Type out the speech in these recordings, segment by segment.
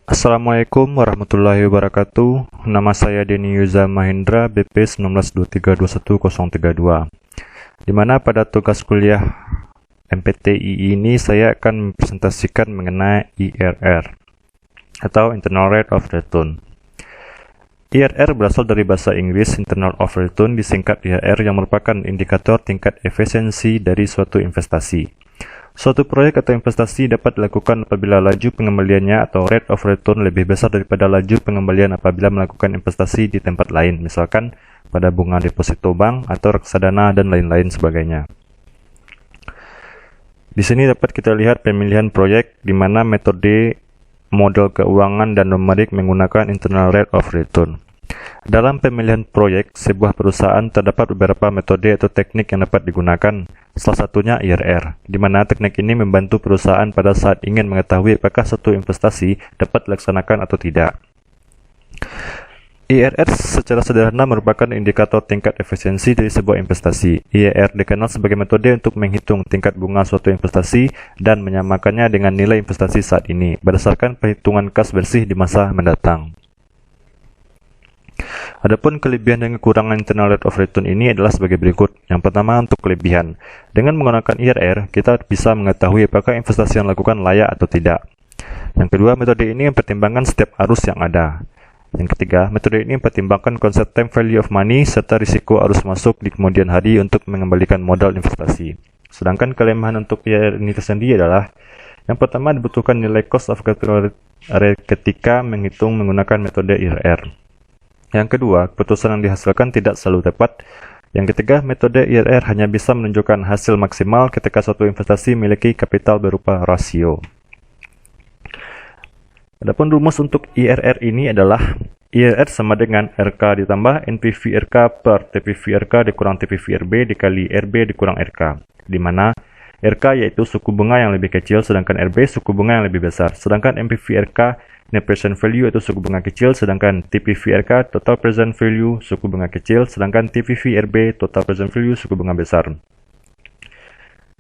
Assalamualaikum warahmatullahi wabarakatuh. Nama saya Denny Yuza Mahendra, BP 1923211032. Di mana pada tugas kuliah MPTI ini saya akan mempresentasikan mengenai IRR atau Internal Rate of Return. IRR berasal dari bahasa Inggris Internal of Return, disingkat IRR, yang merupakan indikator tingkat efisiensi dari suatu investasi. Suatu proyek atau investasi dapat dilakukan apabila laju pengembaliannya atau rate of return lebih besar daripada laju pengembalian apabila melakukan investasi di tempat lain, misalkan pada bunga deposito bank atau reksadana dan lain-lain sebagainya. Di sini dapat kita lihat pemilihan proyek di mana metode model keuangan dan numerik menggunakan internal rate of return. Dalam pemilihan proyek sebuah perusahaan terdapat beberapa metode atau teknik yang dapat digunakan. Salah satunya IRR, di mana teknik ini membantu perusahaan pada saat ingin mengetahui apakah satu investasi dapat dilaksanakan atau tidak. IRR secara sederhana merupakan indikator tingkat efisiensi dari sebuah investasi. IRR dikenal sebagai metode untuk menghitung tingkat bunga suatu investasi dan menyamakannya dengan nilai investasi saat ini berdasarkan perhitungan kas bersih di masa mendatang. Adapun kelebihan dan kekurangan internal rate of return ini adalah sebagai berikut. Yang pertama, untuk kelebihan. Dengan menggunakan IRR, kita bisa mengetahui apakah investasi yang dilakukan layak atau tidak. Yang kedua, metode ini mempertimbangkan setiap arus yang ada. Yang ketiga, metode ini mempertimbangkan konsep time value of money serta risiko arus masuk di kemudian hari untuk mengembalikan modal investasi. Sedangkan kelemahan untuk IRR ini tersendiri adalah yang pertama, dibutuhkan nilai cost of capital ketika menghitung menggunakan metode IRR. Yang kedua, keputusan yang dihasilkan tidak selalu tepat. Yang ketiga, metode IRR hanya bisa menunjukkan hasil maksimal ketika suatu investasi memiliki kapital berupa rasio. Adapun rumus untuk IRR ini adalah IRR sama dengan RK ditambah NPV RK per TPV RK dikurang TPV RB dikali RB dikurang RK, di mana RK yaitu suku bunga yang lebih kecil, sedangkan RB suku bunga yang lebih besar. Sedangkan NPV RK net present value yaitu suku bunga kecil, sedangkan TPV RK total present value suku bunga kecil, sedangkan TPV RB total present value suku bunga besar.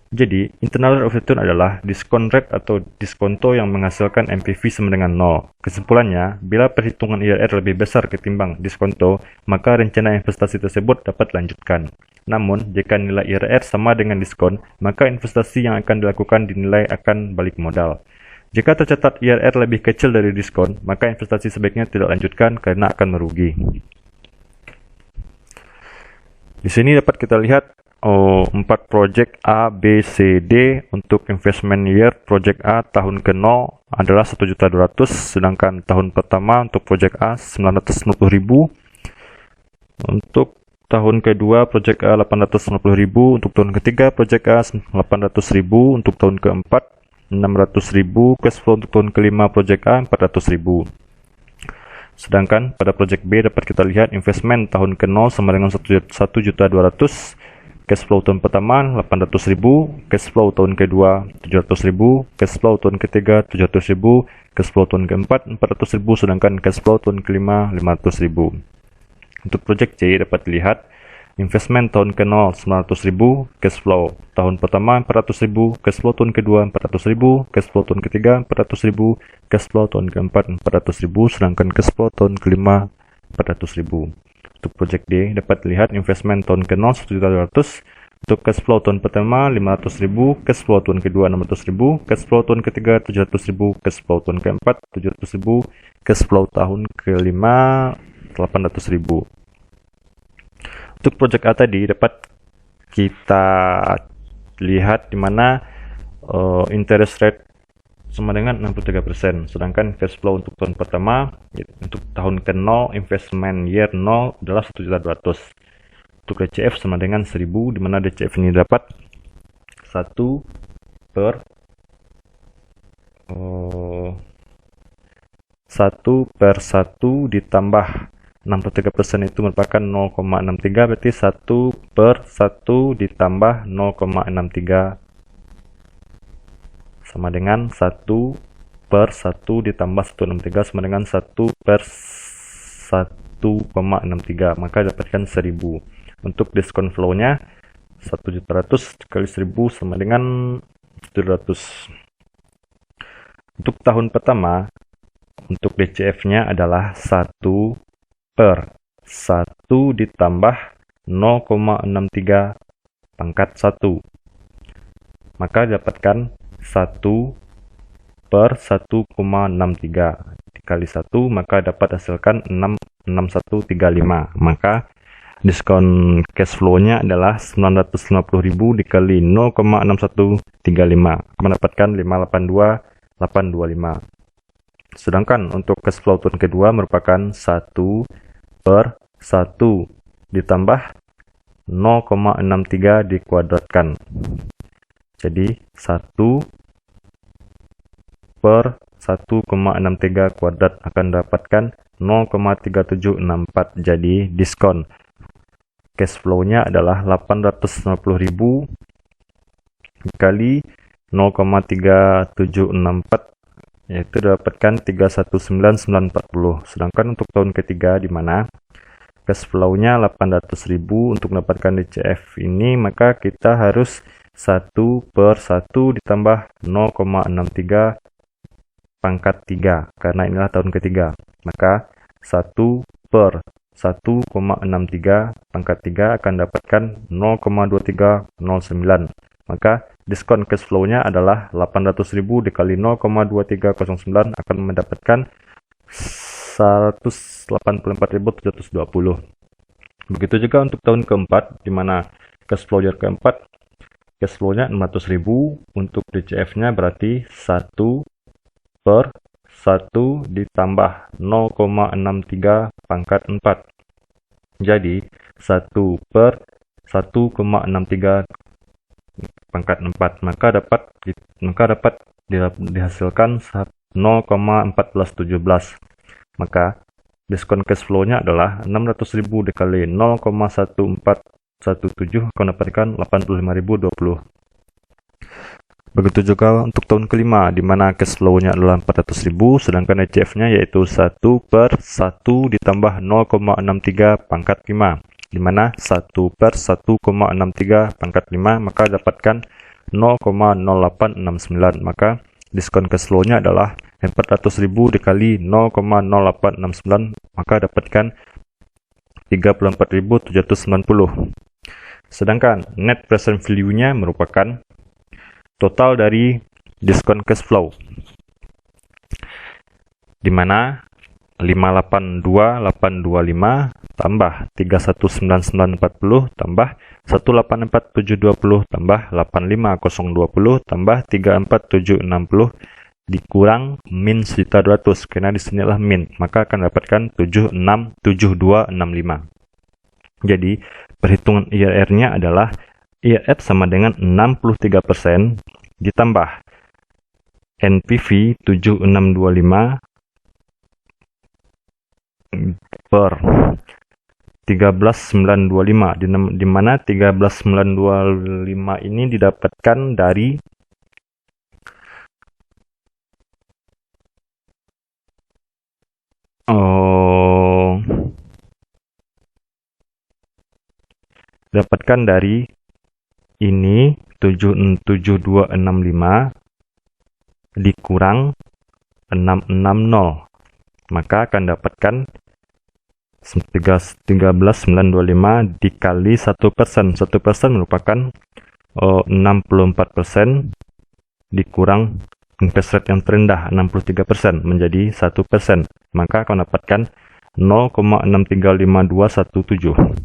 Jadi, internal rate of return adalah diskon rate atau diskonto yang menghasilkan NPV sama dengan 0. Kesimpulannya, bila perhitungan IRR lebih besar ketimbang diskonto, maka rencana investasi tersebut dapat dilanjutkan. Namun, jika nilai IRR sama dengan diskon, maka investasi yang akan dilakukan dinilai akan balik modal. Jika tercatat IRR lebih kecil dari diskon, maka investasi sebaiknya tidak lanjutkan karena akan merugi. Di sini dapat kita lihat 4 project A, B, C, D. Untuk investment year, project A tahun ke-0 adalah 1.200.000, sedangkan tahun pertama untuk project A 950.000. Untuk tahun kedua project A 850.000, untuk tahun ketiga project A 800.000, untuk tahun keempat 600.000, cash flow untuk tahun kelima project A 400.000. Sedangkan pada project B dapat kita lihat investment tahun ke-0 sama dengan 1.200.000, cash flow tahun pertama 800.000, cash flow tahun kedua 700.000, cash flow tahun ketiga 700.000, cash flow tahun keempat 400.000, sedangkan cash flow tahun kelima 500.000. Untuk project C dapat dilihat investment tahun ke-0 900.000, cash flow tahun pertama 400.000, cash flow tahun kedua 400.000, cash flow tahun ketiga 400.000, cash flow tahun keempat 400.000, sedangkan cash flow tahun kelima 400.000. Untuk project D dapat dilihat investment tahun ke-0 1.200.000, untuk cash flow tahun pertama 500.000, cash flow tahun kedua 600.000, cash flow tahun ketiga 700.000, cash flow tahun keempat 700.000, cash flow tahun kelima 800.000. Untuk project A tadi dapat kita lihat di mana interest rate sama dengan 63%, sedangkan cash flow untuk tahun pertama untuk tahun ke-0 investment year 0 adalah 1.200.000. Untuk DCF sama dengan 1000, di mana DCF ini dapat 1 per 1 ditambah 63% itu merupakan 0,63, berarti 1 per 1 ditambah 0,63 sama dengan 1 per 1 ditambah 163 sama dengan 1 per 1,63, maka dapatkan 1000. Untuk diskon flow-nya 1.700 kali 1000 sama dengan 700. Untuk tahun pertama untuk DCF-nya adalah 1 per 1 ditambah 0,63 pangkat 1. Maka dapatkan 1 per 1,63 dikali 1, maka dapat hasilkan 66135. Maka diskon cash flow-nya adalah 950.000 dikali 0,6135, mendapatkan 582.825. Sedangkan untuk cash flow tahun kedua merupakan 1 per 1 ditambah 0,63 dikuadratkan. Jadi 1 per 1,63 kuadrat akan dapatkan 0,3764. Jadi diskon cash flow-nya adalah 850.000 dikali 0,3764, yaitu dapatkan 319.940. Sedangkan untuk tahun ketiga di mana cash flow-nya 800.000, untuk mendapatkan DCF ini maka kita harus 1 per 1 ditambah 0,63 pangkat 3, karena inilah tahun ketiga. Maka 1 per 1,63 pangkat 3 akan dapatkan 0,2309. Maka diskon cash flow-nya adalah 800.000 dikali 0,2309 akan mendapatkan 184.720. Begitu juga untuk tahun keempat, di mana cash flow year keempat, cash flow-nya 600.000, untuk DCF-nya berarti 1 per 1 ditambah 0,63 pangkat 4. Jadi 1 per 1,63 pangkat 4, maka dapat dihasilkan 0,1417. Maka diskon cash flow-nya adalah 600.000 dikali 0,1417 akan mendapatkan 85.020. Begitu juga untuk tahun kelima, di mana cash flow-nya adalah 400.000, sedangkan DCF-nya yaitu 1 per 1 ditambah 0,63 pangkat 5, di mana 1 per 1,63 pangkat 5, maka dapatkan 0,0869. Maka diskon cash flow-nya adalah 400.000 dikali 0,0869, maka dapatkan 34.790. Sedangkan net present value-nya merupakan total dari diskon cash flow, di mana 582.825 tambah 319.940 tambah 184.720 tambah 85020 tambah 34760 dikurang min 1.200, karena di sini adalah min, maka akan dapatkan 767265. Jadi perhitungan IRR-nya adalah IRR sama dengan 63% ditambah NPV 7625 per 13.925, di mana 13.925 ini didapatkan dari ini 77265 dikurang 660, maka akan dapatkan 13.925 dikali 1%. 1% merupakan 64% dikurang interest rate yang terendah 63% menjadi 1%, maka akan dapatkan 0,635217.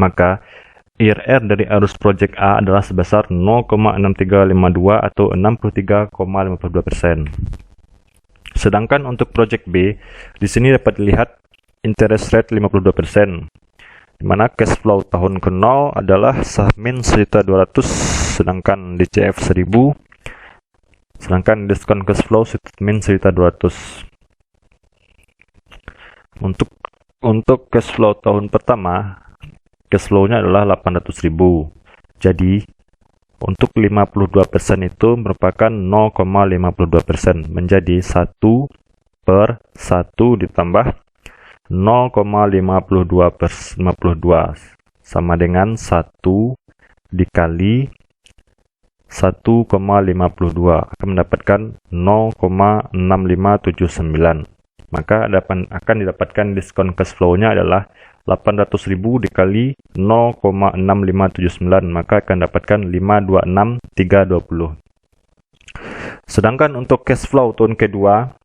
Maka IRR dari arus project A adalah sebesar 0,6352 atau 63,52%. Sedangkan untuk project B, di sini dapat dilihat interest rate 52%, di mana cash flow tahun ke-0 adalah min 1.200, sedangkan DCF 1.000, sedangkan diskon cash flow min 1.200. Untuk cash flow tahun pertama, cash flow-nya adalah 800.000. Jadi untuk 52% itu merupakan 0,52%, menjadi 1 per 1 ditambah 0,52 sama dengan 1 dikali 1,52 akan mendapatkan 0,6579. maka akan didapatkan diskon cash flow-nya adalah 800.000 dikali 0,6579, maka akan dapatkan 526.320. Sedangkan untuk cash flow tahun kedua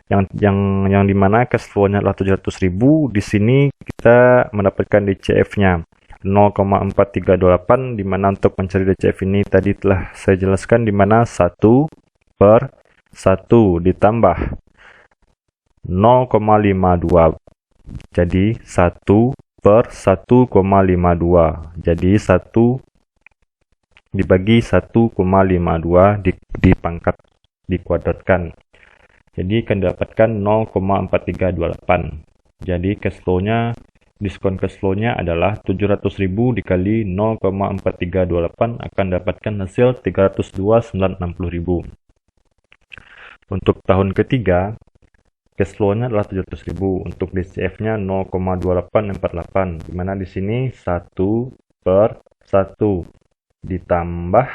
yang dimana cash flow-nya adalah 700.000, di sini kita mendapatkan DCF-nya 0,4328, dimana untuk mencari DCF ini tadi telah saya jelaskan, dimana 1/1 ditambah 0,52, jadi 1/1,52, jadi 1 dibagi 1,52 dipangkat dikuadratkan, jadi akan didapatkan 0,4328. Jadi cash flow-nya, diskon cash flow-nya adalah 700.000 dikali 0,4328 akan dapatkan hasil 302.960.000. Untuk tahun ketiga, cash flow-nya adalah 700.000. Untuk DCF-nya 0,2848, dimana di sini 1/1 ditambah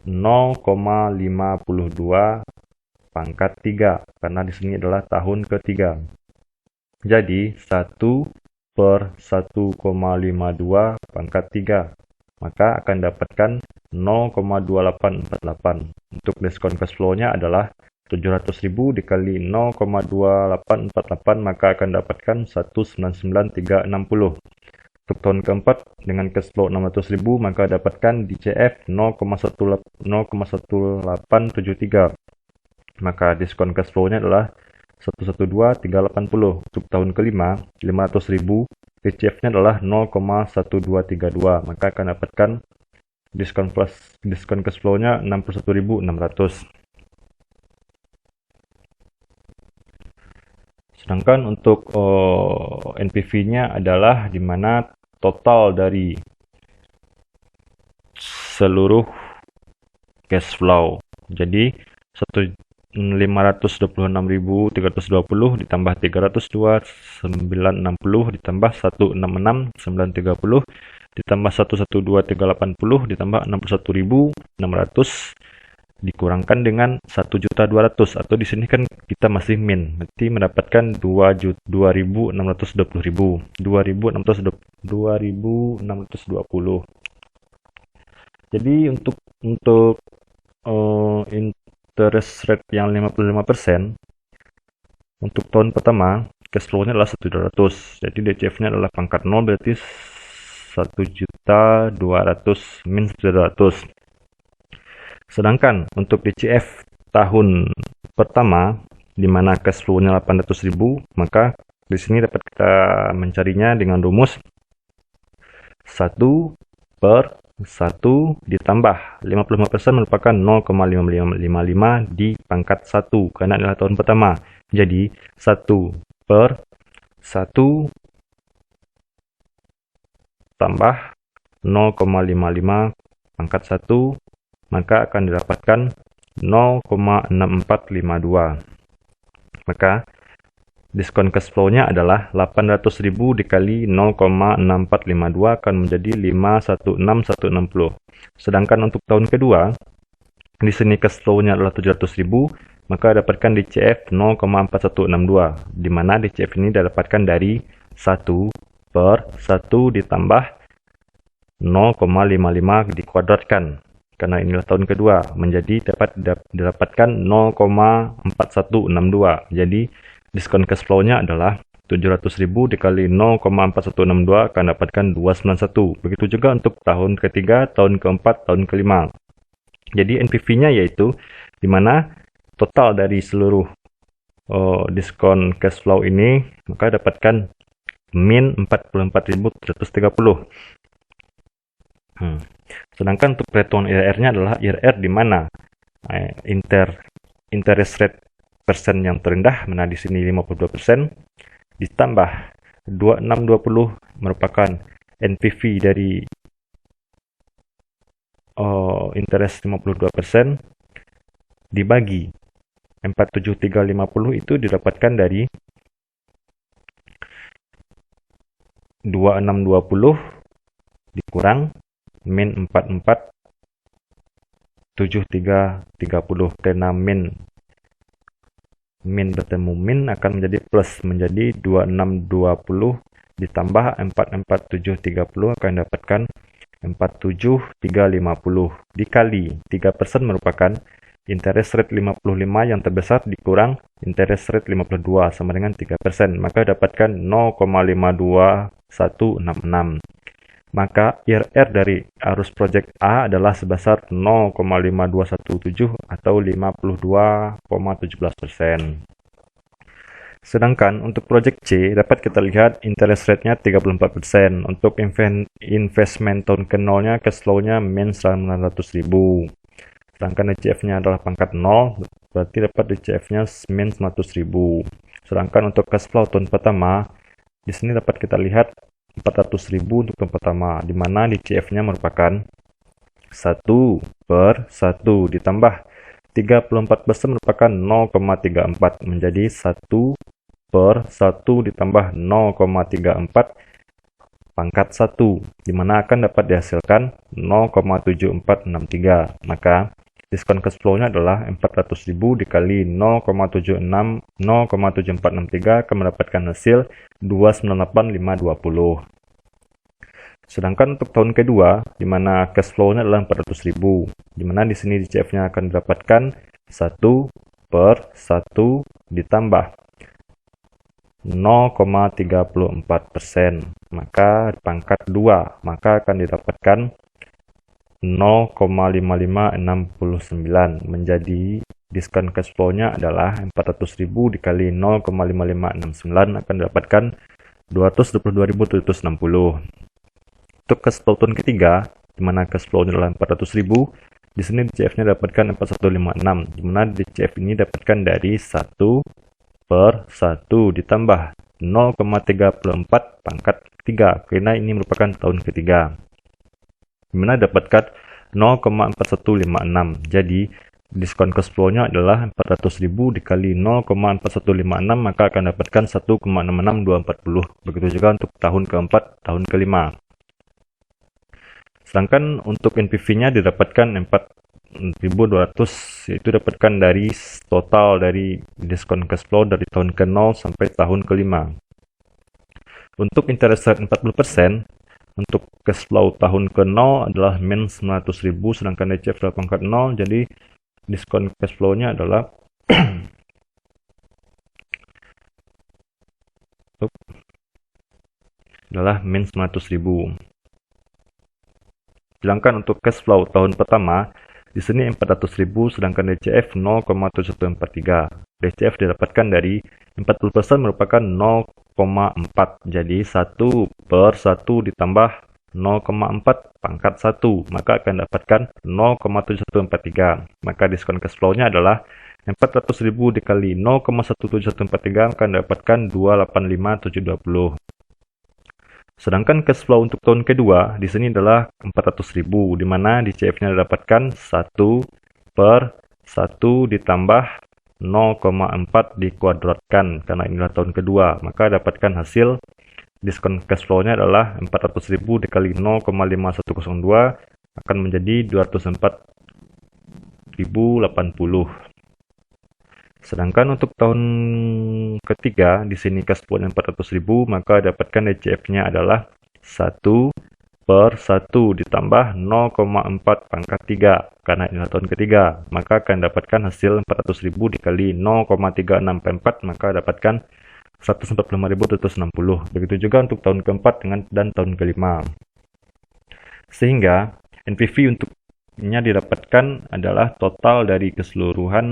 0,52 pangkat 3, karena di sini adalah tahun ketiga. Jadi 1/1,52 pangkat 3, maka akan dapatkan 0,2848. Untuk diskon cash flow-nya adalah 700.000 dikali 0,2848, maka akan dapatkan 199.360. Untuk tahun keempat dengan cash flow 600.000, maka dapatkan DCF 0,1873. Maka diskon cash flow-nya adalah 112.380. Untuk tahun kelima, 500.000, DCF-nya adalah 0,1232. Maka akan dapatkan diskon cash flow-nya 61.600. Sedangkan untuk NPV-nya adalah di mana total dari seluruh cash flow. Jadi 526.320 ditambah 302.960 ditambah 166.930 ditambah 112.380 ditambah 61.600 dikurangkan dengan 1.200.000, atau di sini kan kita masih min, berarti mendapatkan 2.620.000, 2.620. Jadi untuk interest rate yang 55%, untuk tahun pertama cash flow-nya adalah 1.200, jadi DCF-nya adalah pangkat 0, berarti 1.200.000 min 1.200. Sedangkan untuk DCF tahun pertama, di mana cash flow-nya 800.000, maka di sini dapat kita mencarinya dengan rumus 1/1 ditambah 55% merupakan 0,5555 di pangkat 1, karena adalah tahun pertama. Jadi 1/1 tambah 0,55 pangkat 1, maka akan didapatkan 0,6452. Maka diskon cash flow-nya adalah 800.000 dikali 0,6452 akan menjadi 516.160. Sedangkan untuk tahun kedua, di sini cash flow-nya adalah 700.000, maka dapatkan DCF 0,4162, di mana DCF ini didapatkan dari 1/1 ditambah 0,55 dikuadratkan. Karena inilah tahun kedua, menjadi dapat didapatkan 0,4162. Jadi diskon cash flow-nya adalah 700.000 dikali 0,4162 akan dapatkan 291. Begitu juga untuk tahun ketiga, tahun keempat, tahun kelima. Jadi NPV-nya yaitu di mana total dari seluruh diskon cash flow ini, maka dapatkan min 44.330. Sedangkan untuk perhitungan IRR-nya adalah IRR di mana interest rate persen yang terendah, mana di sini 52%, ditambah 2620 merupakan NPV dari interest 52%, dibagi 47350 itu didapatkan dari 2620 dikurang min 447330, karena min min bertemu min akan menjadi plus, menjadi 2620 ditambah 44730 akan dapatkan 47350 dikali 3% merupakan interest rate 55 yang terbesar dikurang interest rate 52 sama dengan 3%, maka dapatkan 0,52166. Maka IRR dari arus project A adalah sebesar 0,5217 atau 52,17%. Sedangkan untuk project C dapat kita lihat interest rate-nya 34%. Untuk investment tahun ke-0-nya cash flow-nya min 900.000. Sedangkan DCF-nya adalah pangkat 0, berarti dapat DCF-nya min 100.000. Sedangkan untuk cash flow tahun pertama, di sini dapat kita lihat 400.000 untuk tahun pertama, di mana DCF-nya merupakan 1/1 ditambah 34% merupakan 0,34 menjadi 1/1 ditambah 0,34 pangkat 1, di mana akan dapat dihasilkan 0,7463. Maka diskon cash flow-nya adalah 400.000 dikali 0,7463 akan mendapatkan hasil 298.520. Sedangkan untuk tahun kedua, di mana cash flow-nya adalah 400.000, di mana di sini DCF-nya akan didapatkan 1/1 ditambah 0,34%, maka pangkat 2, maka akan didapatkan 0,5569 menjadi diskon cash flow-nya adalah 400.000 dikali 0,5569 akan didapatkan 222.760. Untuk cash flow tahun ketiga, di mana cash flow-nya adalah 400.000, di sini DCF-nya dapatkan 4156, di mana DCF ini dapatkan dari 1/1 ditambah 0,34 pangkat 3, karena ini merupakan tahun ketiga, di mana dapatkan 0,4156. Jadi diskon cash flow-nya adalah 400.000 dikali 0,4156, maka akan dapatkan 1,66240. Begitu juga untuk tahun keempat, tahun kelima. Sedangkan untuk NPV-nya didapatkan 4.200, yaitu dapatkan dari total dari diskon cash flow dari tahun ke-0 sampai tahun kelima. Untuk interest rate 40%, untuk cash flow tahun ke-0 adalah min 900.000, sedangkan DCF adalah pangkat 0, jadi diskon cash flow-nya adalah min 900.000. Sedangkan untuk cash flow tahun pertama, di sini 400.000, sedangkan DCF 0,7143. DCF didapatkan dari 40% merupakan 0,4. Jadi 1/1 ditambah 0,4 pangkat 1, maka akan dapatkan 0,7143. Maka diskon cash flow-nya adalah 400.000 dikali 0,17143 akan dapatkan 285.720. Sedangkan cash flow untuk tahun kedua di sini adalah 400.000, di mana DCF-nya didapatkan 1/1 ditambah 0,4 dikuadratkan, karena inilah tahun kedua, maka dapatkan hasil diskon cash flow-nya adalah 400.000 dikali 0,5102 akan menjadi 204.080. Sedangkan untuk tahun ketiga, di sini cash flow-nya 400.000, maka dapatkan DCF-nya adalah 1/1 ditambah 0,4 pangkat 3, karena inilah tahun ketiga, maka akan dapatkan hasil 400.000 dikali 0,3644, maka dapatkan 145.760. Begitu juga untuk tahun keempat dan tahun kelima. Sehingga NPV untuknya didapatkan adalah total dari keseluruhan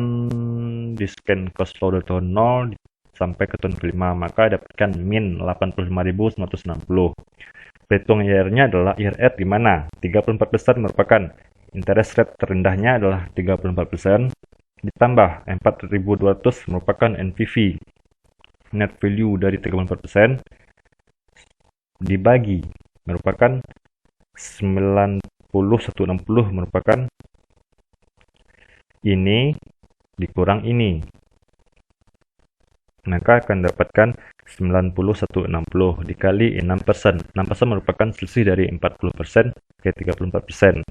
diskon cash flow dari tahun 0 sampai ke tahun kelima, maka dapatkan min 85.960. Perhitungan IRR-nya adalah IRR di mana 34% merupakan interest rate terendahnya adalah 34%, ditambah 4.200 merupakan NPV net value dari 34%, dibagi merupakan 90.160 merupakan ini dikurang ini, maka akan dapatkan 90.160 dikali 6%. 6% merupakan selisih dari 40% ke 34%.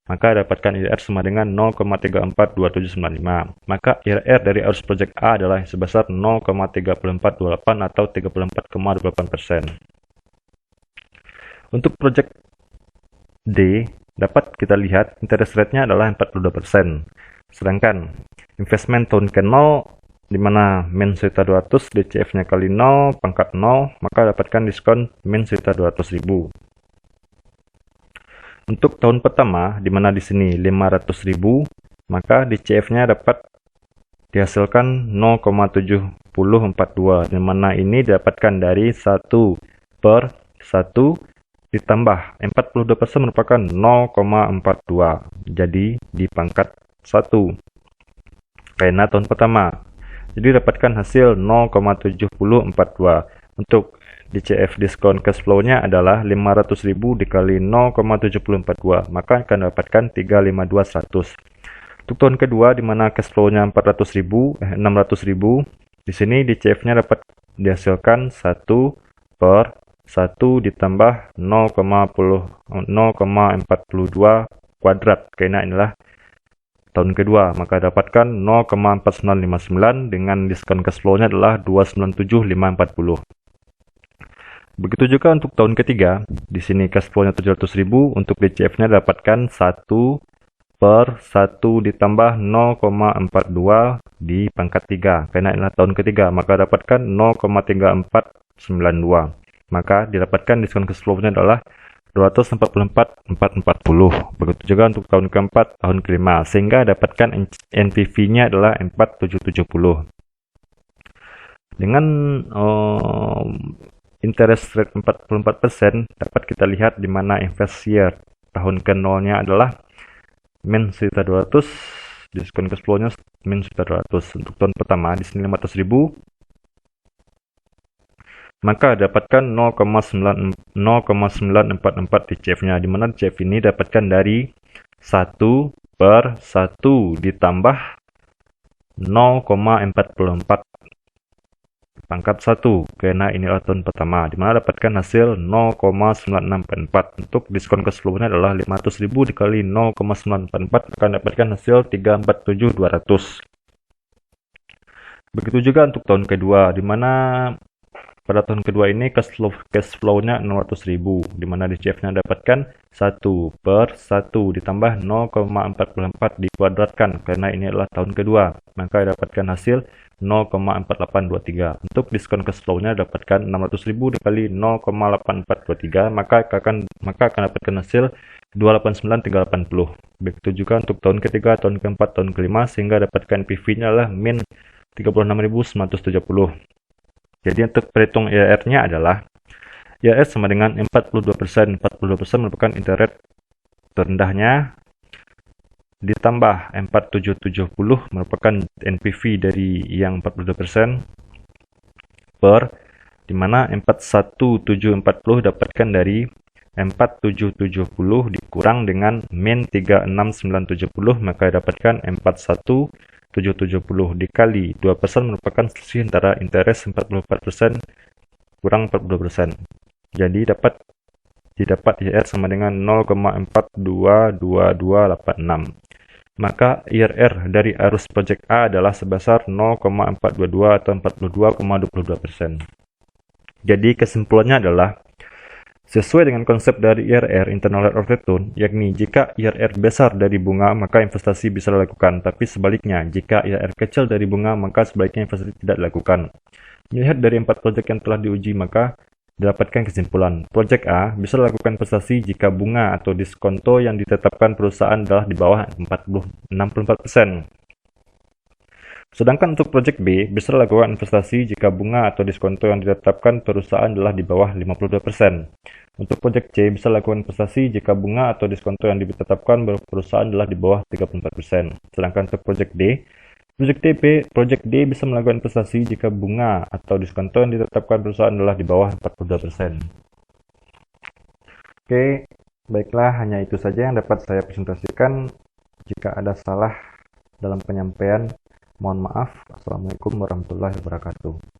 maka dapatkan IRR sama dengan 0,342795. Maka IRR dari arus project A adalah sebesar 0,3428 atau 34,28%. Untuk project D, dapat kita lihat interest rate-nya adalah 42%. Sedangkan investment tahun ke-0, di mana min 1.200, DCF-nya kali 0, pangkat 0, maka dapatkan diskon min 1.200.000. Untuk tahun pertama, di mana di sini 500.000, maka DCF-nya dapat dihasilkan 0,7042, di mana ini didapatkan dari 1/1 ditambah 42% merupakan 0,42. Jadi di pangkat 1. Karena tahun pertama. Jadi dapatkan hasil 0,7042. Untuk DCF diskon cash flow-nya adalah 500.000 dikali 0,7042, maka akan dapatkan 352.100. Untuk tahun kedua, di mana cash flow-nya 600.000, di sini DCF-nya dapat dihasilkan 1/1 ditambah 0,42 kuadrat, karena inilah tahun kedua, maka dapatkan 0,4959 dengan diskon cash flow-nya adalah 297.540. Begitu juga untuk tahun ketiga, di sini cash flow-nya 700.000, untuk DCF-nya dapatkan 1/1 ditambah 0,42 di pangkat 3, karena inilah tahun ketiga, maka dapatkan 0,3492. Maka didapatkan diskon cash flow-nya adalah 244.440. Begitu juga untuk tahun keempat, tahun kelima, sehingga dapatkan NPV-nya adalah 4770. Dengan interest rate 44%, dapat kita lihat di mana invest year tahun ke-0-nya adalah min 1.200, diskon cash flow-nya min 1.200. Untuk tahun pertama di sini 500.000, maka dapatkan 0,9444 DCF-nya, di mana DCF ini dapatkan dari 1/1 ditambah 0,44 pangkat 1, karena ini adalah tahun pertama, di mana dapatkan hasil 0,9644. Untuk diskon cash flow-nya adalah 500.000 dikali 0,944, akan dapatkan hasil 347.200. Begitu juga untuk tahun kedua, di mana pada tahun kedua ini cash flow-nya 600.000, di mana DCF-nya dapatkan 1/1 ditambah 0,44 dikuadratkan, karena ini adalah tahun kedua, maka dapatkan hasil 0,4823. Untuk diskon cash flow-nya dapatkan 600.000 dikali 0,8423, maka akan dapatkan hasil 289.380. Begitu juga untuk tahun ketiga, tahun keempat, tahun kelima, sehingga dapatkan PV-nya adalah min 36.970. Jadi untuk perhitung IRR-nya adalah IRR sama dengan 42%. 42% merupakan interest rate terendahnya, ditambah 4770 merupakan NPV dari yang 42%, di mana 41740 dapatkan dari 4770 dikurang dengan min 36970, maka dapatkan 41770 dikali 2% merupakan selisih antara interest 44% kurang 42%. Jadi didapat IRR sama dengan 0,422286. Maka IRR dari arus project A adalah sebesar 0,422 atau 42,22%. Jadi kesimpulannya adalah sesuai dengan konsep dari IRR, internal rate of return, yakni jika IRR besar dari bunga, maka investasi bisa dilakukan. Tapi sebaliknya, jika IRR kecil dari bunga, maka sebaiknya investasi tidak dilakukan. Melihat dari 4 proyek yang telah diuji, maka didapatkan kesimpulan. Proyek A bisa dilakukan investasi jika bunga atau diskonto yang ditetapkan perusahaan adalah di bawah 64%. Sedangkan untuk proyek B, bisa dilakukan investasi jika bunga atau diskonto yang ditetapkan perusahaan adalah di bawah 52%. Untuk proyek C, bisa dilakukan investasi jika bunga atau diskonto yang ditetapkan perusahaan adalah di bawah 34%. Sedangkan untuk proyek D, proyek D bisa melakukan investasi jika bunga atau diskonto yang ditetapkan perusahaan adalah di bawah 42%. Oke, baiklah, hanya itu saja yang dapat saya presentasikan. Jika ada salah dalam penyampaian, mohon maaf. Assalamualaikum warahmatullahi wabarakatuh.